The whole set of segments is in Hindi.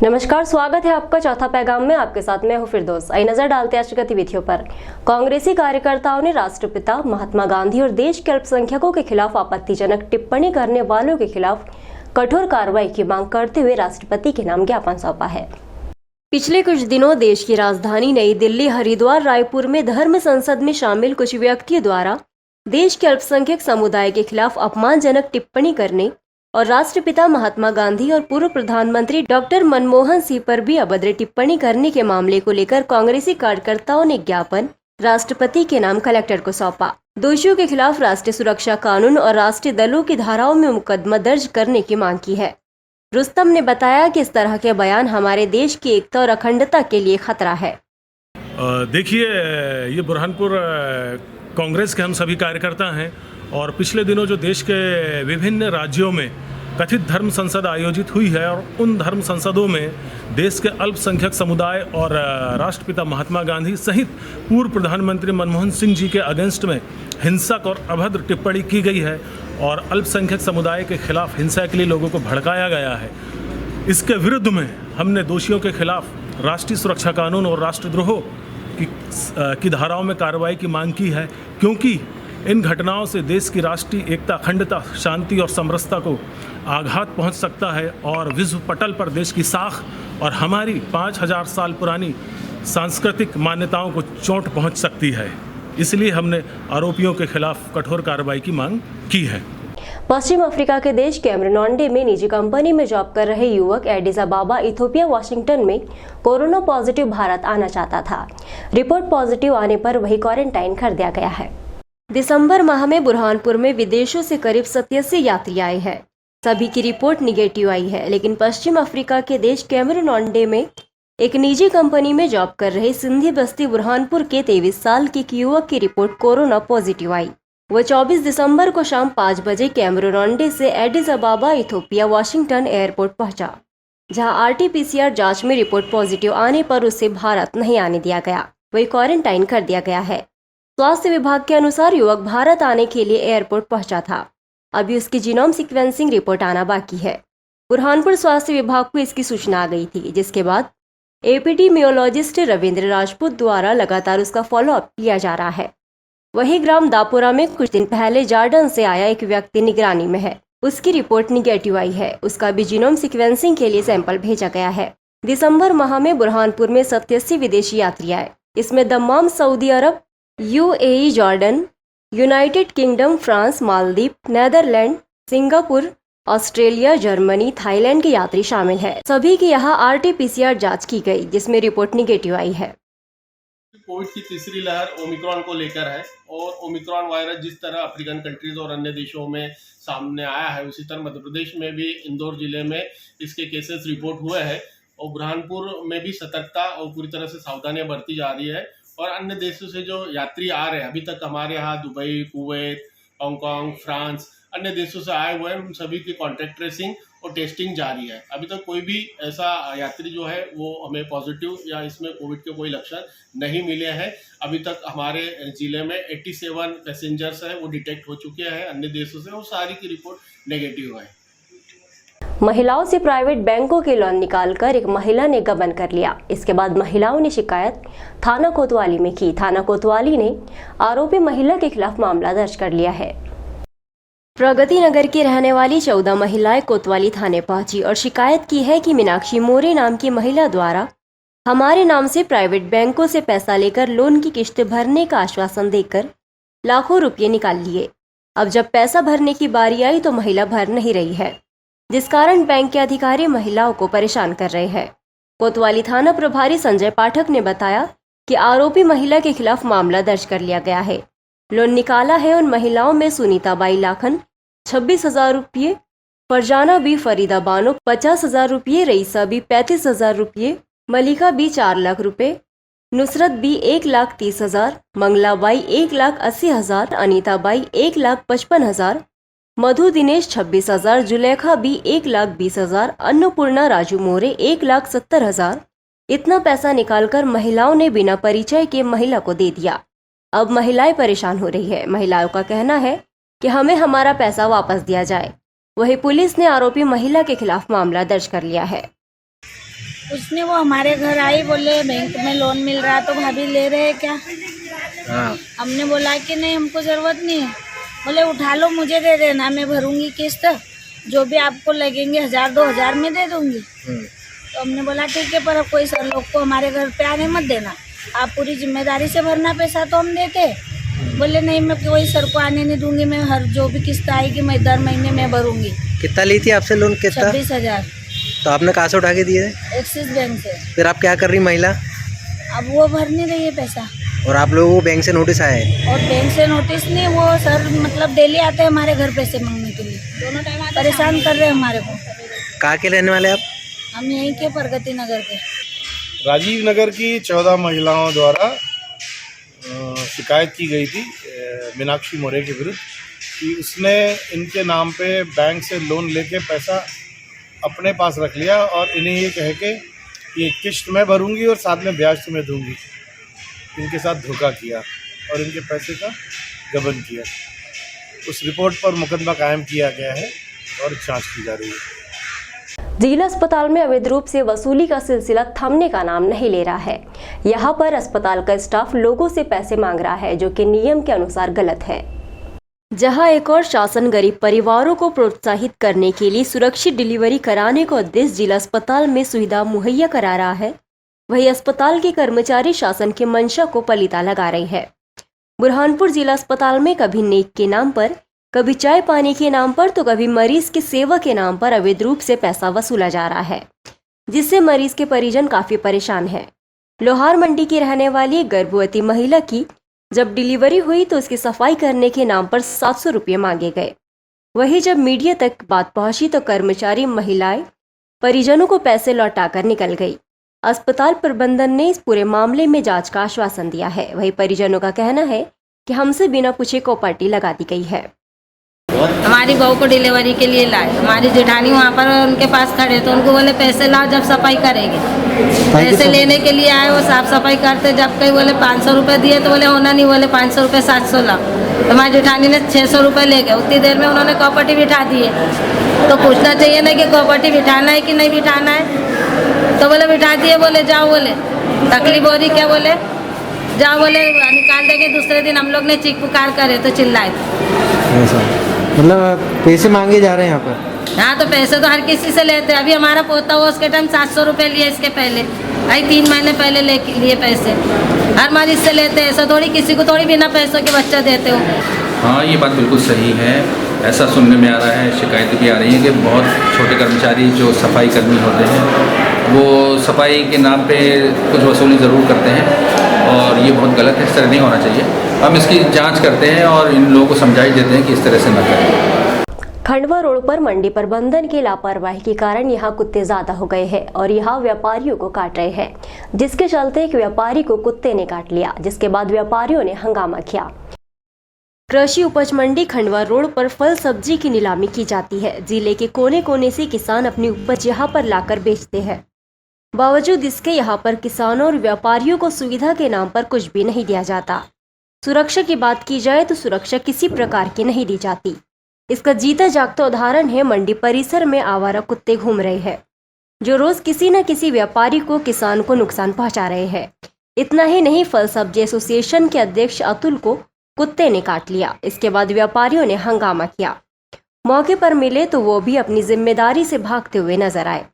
नमस्कार, स्वागत है आपका चौथा पैगाम में। आपके साथ मैं हूं फिरदौस। आइए नजर डालते हैं आज की गतिविधियों पर। कांग्रेसी कार्यकर्ताओं ने राष्ट्रपिता महात्मा गांधी और देश के अल्पसंख्यकों के खिलाफ आपत्तिजनक टिप्पणी करने वालों के खिलाफ कठोर कार्रवाई की मांग करते हुए राष्ट्रपति के नाम ज्ञापन सौंपा है। पिछले कुछ दिनों देश की राजधानी नई दिल्ली, हरिद्वार, रायपुर में धर्म संसद में शामिल कुछ व्यक्तियों द्वारा देश के अल्पसंख्यक समुदाय के खिलाफ अपमानजनक टिप्पणी करने और राष्ट्रपिता महात्मा गांधी और पूर्व प्रधानमंत्री डॉक्टर मनमोहन सिंह पर भी अभद्र टिप्पणी करने के मामले को लेकर कांग्रेसी कार्यकर्ताओं ने ज्ञापन राष्ट्रपति के नाम कलेक्टर को सौंपा। दोषियों के खिलाफ राष्ट्रीय सुरक्षा कानून और राष्ट्रीय दलों की धाराओं में मुकदमा दर्ज करने की मांग की है। रुस्तम ने बताया कि इस तरह के बयान हमारे देश की एकता और अखंडता के लिए खतरा है। देखिए, ये बुरहानपुर कांग्रेस के हम सभी कार्यकर्ता हैं और पिछले दिनों जो देश के विभिन्न राज्यों में कथित धर्म संसद आयोजित हुई है और उन धर्म संसदों में देश के अल्पसंख्यक समुदाय और राष्ट्रपिता महात्मा गांधी सहित पूर्व प्रधानमंत्री मनमोहन सिंह जी के अगेंस्ट में हिंसक और अभद्र टिप्पणी की गई है और अल्पसंख्यक समुदाय के खिलाफ हिंसा के लिए लोगों को भड़काया गया है। इसके विरुद्ध में हमने दोषियों के खिलाफ राष्ट्रीय सुरक्षा कानून और राष्ट्रद्रोह की धाराओं में कार्रवाई की मांग की है, क्योंकि इन घटनाओं से देश की राष्ट्रीय एकता, अखंडता, शांति और समरसता को आघात पहुंच सकता है और विश्व पटल पर देश की साख और हमारी 5000 साल पुरानी सांस्कृतिक मान्यताओं को चोट पहुंच सकती है। इसलिए हमने आरोपियों के खिलाफ कठोर कार्रवाई की मांग की है। पश्चिम अफ्रीका के देश कैमरून में निजी कंपनी में जॉब कर रहे युवक एडिस अबाबा इथियोपिया वाशिंगटन में कोरोना पॉजिटिव भारत आना चाहता था। रिपोर्ट पॉजिटिव आने पर वही क्वारंटाइन कर दिया गया है। दिसंबर माह में बुरहानपुर में विदेशों से करीब 87 यात्री आए हैं। सभी की रिपोर्ट निगेटिव आई है, लेकिन पश्चिम अफ्रीका के देश कैमरून में एक निजी कंपनी में जॉब कर रहे सिंधी बस्ती बुरहानपुर के 23 साल के युवक की रिपोर्ट कोरोना पॉजिटिव आई। वह 24 दिसंबर को शाम 5 बजे कैमरून से एडिस अबाबा इथियोपिया वाशिंगटन एयरपोर्ट पहुंचा, जहां RT-PCR जांच में रिपोर्ट पॉजिटिव आने पर उसे भारत नहीं आने दिया गया, वही क्वारंटाइन कर दिया गया है। स्वास्थ्य विभाग के अनुसार युवक भारत आने के लिए एयरपोर्ट पहुंचा था। अभी उसकी जीनोम सीक्वेंसिंग रिपोर्ट आना बाकी है। बुरहानपुर स्वास्थ्य विभाग को इसकी सूचना आ गई थी, जिसके बाद एपिडेमियोलॉजिस्ट रविंद्र राजपूत द्वारा लगातार उसका फॉलोअप किया जा रहा है। वही ग्राम दापुरा में कुछ दिन पहले जॉर्डन से आया एक व्यक्ति निगरानी में है। उसकी रिपोर्ट निगेटिव आई है। उसका भी जीनोम सीक्वेंसिंग के लिए सैंपल भेजा गया है। दिसंबर माह में बुरहानपुर में 87 विदेशी यात्री आए। इसमें दम्माम, सऊदी अरब, UAE, Jordan, United kingdom, France, Maldives, Netherland, Singapore, Australia, Germany, Thailand के यात्री शामिल है। सभी की यहाँ RT-PCR जांच की गई, जिसमें रिपोर्ट निगेटिव आई है। कोविड की तीसरी लहर ओमिक्रॉन को लेकर है और ओमिक्रॉन वायरस जिस तरह अफ्रीकन कंट्रीज और अन्य देशों में सामने आया है, उसी तरह मध्य प्रदेश में भी इंदौर जिले में इसके केसेस रिपोर्ट हुए हैं और बुरहानपुर में भी सतर्कता और पूरी तरह से सावधानियां बरती जा रही है। और अन्य देशों से जो यात्री आ रहे हैं, अभी तक हमारे यहाँ दुबई, कुवैत, हांगकांग, फ्रांस, अन्य देशों से आए हुए हैं, उन सभी की कॉन्टैक्ट ट्रेसिंग और टेस्टिंग जारी है। अभी तक कोई भी ऐसा यात्री जो है वो हमें पॉजिटिव या इसमें कोविड के कोई लक्षण नहीं मिले हैं। अभी तक हमारे जिले में 87 पैसेंजर्स हैं, वो डिटेक्ट हो चुके हैं अन्य देशों से, और सारी की रिपोर्ट नेगेटिव है। महिलाओं से प्राइवेट बैंकों के लोन निकालकर एक महिला ने गबन कर लिया। इसके बाद महिलाओं ने शिकायत थाना कोतवाली में की। थाना कोतवाली ने आरोपी महिला के खिलाफ मामला दर्ज कर लिया है। प्रगति नगर की रहने वाली 14 महिलाएं कोतवाली थाने पहुंची और शिकायत की है कि मीनाक्षी मोरे नाम की महिला द्वारा हमारे नाम से प्राइवेट बैंकों से पैसा लेकर लोन की किश्त भरने का आश्वासन देकर लाखों रुपये निकाल लिए। अब जब पैसा भरने की बारी आई तो महिला भर नहीं रही है, जिस कारण बैंक के अधिकारी महिलाओं को परेशान कर रहे हैं। कोतवाली थाना प्रभारी संजय पाठक ने बताया कि आरोपी महिला के खिलाफ मामला दर्ज कर लिया गया है। लोन निकाला है उन महिलाओं में सुनीता बाई लाखन 26,000 रुपये, फरजाना बी फरीदा बानो 50,000 रुपये, रईसा बी 35,000 रुपये, मलिका बी 4 लाख रुपये, नुसरत बी 1,30,000, मंगला बाई 1,80,000, अनीता बाई 1,55,000, मधु दिनेश 26,000, जुलेखा बी 1,20,000, अन्नपूर्णा राजू मोरे 1,70,000। इतना पैसा निकालकर महिलाओं ने बिना परिचय के महिला को दे दिया। अब महिलाएं परेशान हो रही है। महिलाओं का कहना है कि हमें हमारा पैसा वापस दिया जाए। वहीं पुलिस ने आरोपी महिला के खिलाफ मामला दर्ज कर लिया है। कुछ नहीं, वो हमारे घर आई, बोले बैंक में लोन मिल रहा तो भाभी ले रहे हैं क्या। हाँ। हमने बोला कि नहीं, हमको ज़रूरत नहीं है। बोले उठा लो, मुझे दे देना, मैं भरूंगी किस्त, जो भी आपको लगेंगे 1000-2000 में दे दूंगी। तो हमने बोला ठीक है, पर अब कोई सर लोग को हमारे घर पे आने मत देना, आप पूरी जिम्मेदारी से भरना पैसा तो हम देते। बोले नहीं, मैं कोई सर को आने नहीं दूंगी, मैं हर जो भी किस्त आएगी मैं दर महीने में भरूंगी। कितना ली थी आपसे लोन, कितना? 26,000 तो आपने कहाँ से उठा के दिए थे? एक्सिस बैंक से। फिर आप क्या कर रही महिला? अब वो भर नहीं रही है पैसा। और आप लोगों को बैंक से नोटिस आया है? और बैंक से नोटिस नहीं, वो सर मतलब डेली आते हैं हमारे घर पैसे मांगने के लिए, दोनों टाइम परेशान कर रहे हैं हमारे को। कहाँ के रहने वाले आप? हम यहीं के प्रगति नगर के। राजीव नगर की 14 महिलाओं द्वारा शिकायत की गई थी मीनाक्षी मोरे के विरुद्ध कि उसने इनके नाम पे बैंक से लोन लेके पैसा अपने पास रख लिया और इन्हें ये कह के ये किश्त मैं भरूंगी और साथ में ब्याज तुम्हें दूंगी, इनके साथ धोखा किया और इनके पैसे का गबन किया। उस रिपोर्ट पर मुकदमा कायम किया गया है और जांच की जा रही है। जिला अस्पताल में अवैध रूप से वसूली का सिलसिला थमने का नाम नहीं ले रहा है। यहाँ पर अस्पताल का स्टाफ लोगों से पैसे मांग रहा है, जो कि नियम के अनुसार गलत है। जहां एक और शासन गरीब परिवारों को प्रोत्साहित करने के लिए सुरक्षित डिलीवरी कराने को उद्देश्य जिला अस्पताल में सुविधा मुहैया करा रहा है, वही अस्पताल के कर्मचारी शासन के मंशा को पलीता लगा रहे हैं। बुरहानपुर जिला अस्पताल में कभी नेक के नाम पर, कभी चाय पानी के नाम पर, तो कभी मरीज की सेवा के नाम पर अवैध रूप से पैसा वसूला जा रहा है, जिससे मरीज के परिजन काफी परेशान हैं। लोहार मंडी की रहने वाली एक गर्भवती महिला की जब डिलीवरी हुई तो उसकी सफाई करने के नाम पर 700 रुपये मांगे गए। वही जब मीडिया तक बात पहुंची तो कर्मचारी महिलाएं परिजनों को पैसे लौटाकर निकल गई। अस्पताल प्रबंधन ने इस पूरे मामले में जांच का आश्वासन दिया है। वही परिजनों का कहना है कि हमसे बिना पूछे कोपाटी लगा दी गई है। हमारी बहू को डिलीवरी के लिए लाए, हमारी जेठानी वहाँ पर उनके पास खड़े तो उनको बोले पैसे लाओ जब सफाई करेंगे। पैसे लेने के लिए आए, वो साफ सफाई करते, जब कहीं बोले 500 रुपये दिए तो बोले होना नहीं, बोले 500 रुपये 700 लाओ। तो हमारी जेठानी ने 600 रुपये ले गए। उतनी देर में उन्होंने कॉपर्टी बिठा दिए। तो पूछना चाहिए ना कि कॉपर्टी बिठाना है कि नहीं बिठाना है। तो बोले बिठा दिए, बोले जाओ, बोले तकलीफ हो रही क्या, बोले जाओ, बोले निकाल देंगे। दूसरे दिन हम लोग ने चीख पुकार करे तो चिल्लाए। मतलब पैसे मांगे जा रहे हैं यहाँ पर? हाँ, तो पैसे तो हर किसी से लेते हैं। अभी हमारा पोता हुआ उसके टाइम 700 रुपये लिए, इसके पहले भाई 3 महीने पहले लिए पैसे। हर मरीज से लेते हैं, ऐसा थोड़ी किसी को थोड़ी बिना पैसों के बच्चा देते हो। हाँ, ये बात बिल्कुल सही है। ऐसा सुनने में आ रहा है, शिकायत भी आ रही है कि बहुत छोटे कर्मचारी जो सफाई कर्मी होते हैं वो सफाई के नाम पे कुछ वसूली ज़रूर करते हैं और ये बहुत गलत है, इस तरह नहीं होना चाहिए। हम इसकी जांच करते हैं और इन लोगों को समझाई देते हैं कि इस तरह से न करें। खंडवा रोड पर मंडी प्रबंधन की लापरवाही के कारण यहाँ कुत्ते ज्यादा हो गए हैं और यहाँ व्यापारियों को काट रहे हैं, जिसके चलते एक व्यापारी को कुत्ते ने काट लिया, जिसके बाद व्यापारियों ने हंगामा किया। कृषि उपज मंडी खंडवा रोड पर फल सब्जी की नीलामी की जाती है। जिले के कोने कोने से किसान अपनी उपज यहाँ पर लाकर बेचते हैं। बावजूद इसके यहाँ पर किसानों और व्यापारियों को सुविधा के नाम पर कुछ भी नहीं दिया जाता। सुरक्षा की बात की जाए तो सुरक्षा किसी प्रकार की नहीं दी जाती। इसका जीता जागता उदाहरण है मंडी परिसर में आवारा कुत्ते घूम रहे हैं, जो रोज किसी न किसी व्यापारी को, किसान को नुकसान पहुंचा रहे हैं। इतना ही नहीं, फल सब्जी एसोसिएशन के अध्यक्ष अतुल को कुत्ते ने काट लिया। इसके बाद व्यापारियों ने हंगामा किया। मौके पर मिले तो वो भी अपनी जिम्मेदारी से भागते हुए नजर आए।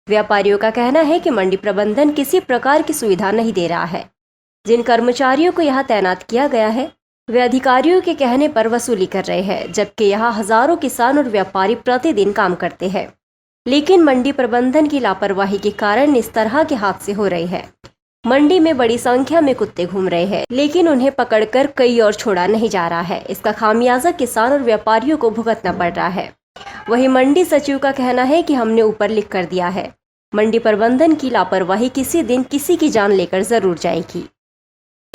व्यापारियों का कहना है कि मंडी प्रबंधन किसी प्रकार की सुविधा नहीं दे रहा है। जिन कर्मचारियों को यहाँ तैनात किया गया है वे अधिकारियों के कहने पर वसूली कर रहे हैं, जबकि यहाँ हजारों किसान और व्यापारी प्रतिदिन काम करते हैं। लेकिन मंडी प्रबंधन की लापरवाही के कारण इस तरह के हादसे हो रहे हैं। मंडी में बड़ी संख्या में कुत्ते घूम रहे हैं, लेकिन उन्हें पकड़कर कहीं और छोड़ा नहीं जा रहा है। इसका खामियाजा किसान और व्यापारियों को भुगतना पड़ रहा है। वहीं मंडी सचिव का कहना है कि हमने ऊपर लिख कर दिया है, मंडी प्रबंधन की लापरवाही किसी दिन किसी की जान लेकर जरूर जाएगी।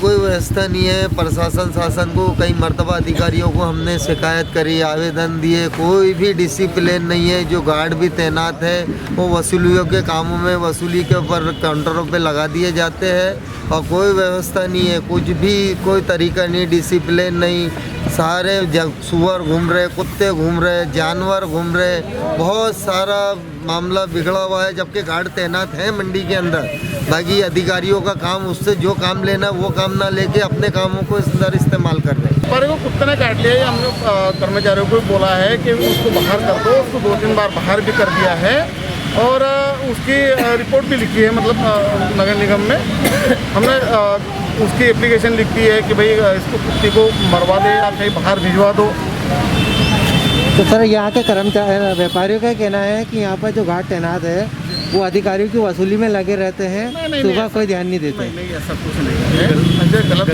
कोई व्यवस्था नहीं है। प्रशासन शासन को कई मर्तबा अधिकारियों को हमने शिकायत करी, आवेदन दिए, कोई भी डिसिप्लिन नहीं है। जो गार्ड भी तैनात है वो वसूलियों के कामों में वसूली के ऊपर काउंटरों पे लगा दिए जाते हैं और कोई व्यवस्था नहीं है, कुछ भी कोई तरीका नहीं, डिसिप्लिन नहीं। सारे सुअर घूम रहे, कुत्ते घूम रहे, जानवर घूम रहे, बहुत सारा मामला बिगड़ा हुआ है। जबकि गार्ड तैनात है मंडी के अंदर, बाकी अधिकारियों का काम उससे जो काम लेना वो काम ना लेके अपने कामों को इस अंदर इस्तेमाल कर रहे हैं। पर वो कुत्ते ने काट लिया, हमने कर्मचारियों को बोला है कि उसको बाहर कर दो। उसको 2-3 बार बाहर भी कर दिया है और उसकी रिपोर्ट भी लिखी है, मतलब नगर निगम में हमने उसकी एप्लीकेशन लिख दी है कि भाई इसको कुत्ते को मरवा दे या कहीं बाहर भिजवा दो। तो सर यहाँ के कर्मचारी व्यापारियों का कहना है कि यहाँ पर जो गार्ड तैनात है वो अधिकारियों की वसूली में लगे रहते हैं, सुबह कोई ध्यान नहीं देते। नहीं, ऐसा कुछ नहीं है, गलत